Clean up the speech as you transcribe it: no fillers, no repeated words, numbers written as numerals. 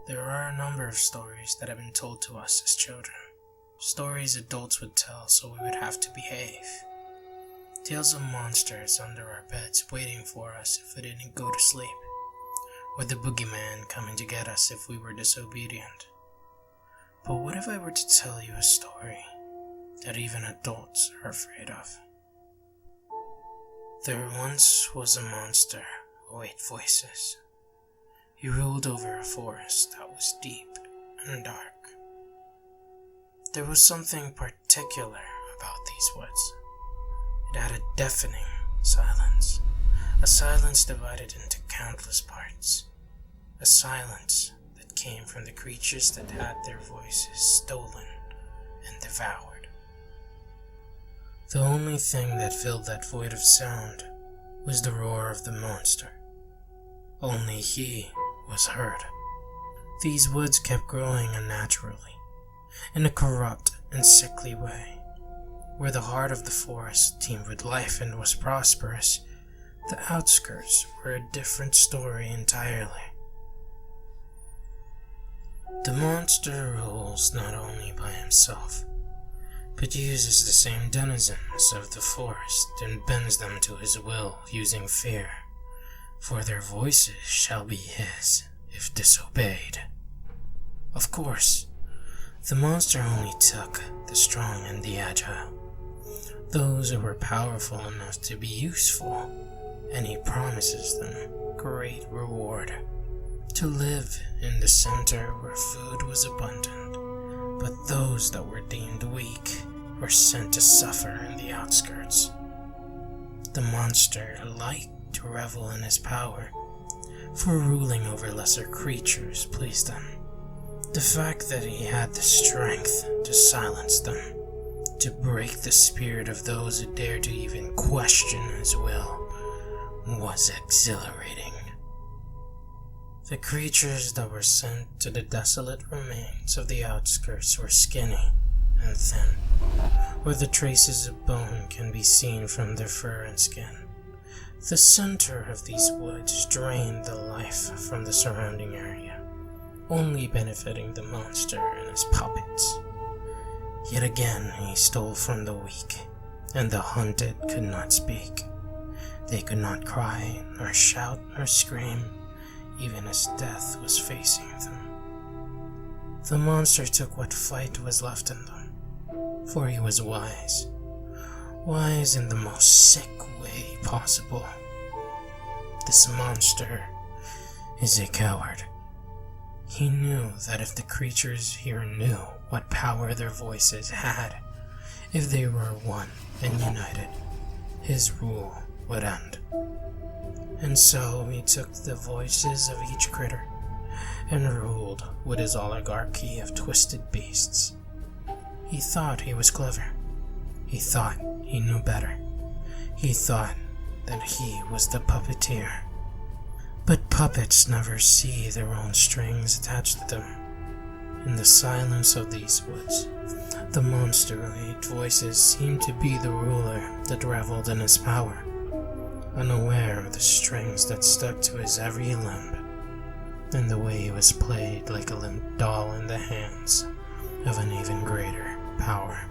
There are a number of stories that have been told to us as children. Stories adults would tell so we would have to behave. Tales of monsters under our beds waiting for us if we didn't go to sleep, or the boogeyman coming to get us if we were disobedient. But what if I were to tell you a story that even adults are afraid of? There once was a monster who ate voices. He ruled over a forest that was deep and dark. There was something particular about these woods. It had a deafening silence, a silence divided into countless parts, a silence that came from the creatures that had their voices stolen and devoured. The only thing that filled that void of sound was the roar of the monster. Only he was heard. These woods kept growing unnaturally, in a corrupt and sickly way. Where the heart of the forest teemed with life and was prosperous, the outskirts were a different story entirely. The monster rules not only by himself, but uses the same denizens of the forest and bends them to his will using fear, for their voices shall be his if disobeyed. Of course, the monster only took the strong and the agile, those who were powerful enough to be useful, and he promises them great reward, to live in the center where food was abundant, but those that were deemed weak were sent to suffer in the outskirts. The monster liked to revel in his power, for ruling over lesser creatures pleased him. The fact that he had the strength to silence them, to break the spirit of those who dared to even question his will, was exhilarating. The creatures that were sent to the desolate remains of the outskirts were skinny and thin, where the traces of bone can be seen from their fur and skin. The center of these woods drained the life from the surrounding area, only benefiting the monster and his puppets. Yet again he stole from the weak, and the hunted could not speak. They could not cry, nor shout, nor scream, even as death was facing them. The monster took what fight was left in them, for he was wise in the most sick way possible. This monster is a coward. He knew that if the creatures here knew what power their voices had, if they were one and united, his rule would end. And so he took the voices of each critter and ruled with his oligarchy of twisted beasts. He thought he was clever. He thought he knew better. He thought that he was the puppeteer. But puppets never see their own strings attached to them. In the silence of these woods, the monster who ate voices seemed to be the ruler that reveled in his power, unaware of the strings that stuck to his every limb, and the way he was played like a limp doll in the hands of an even greater power.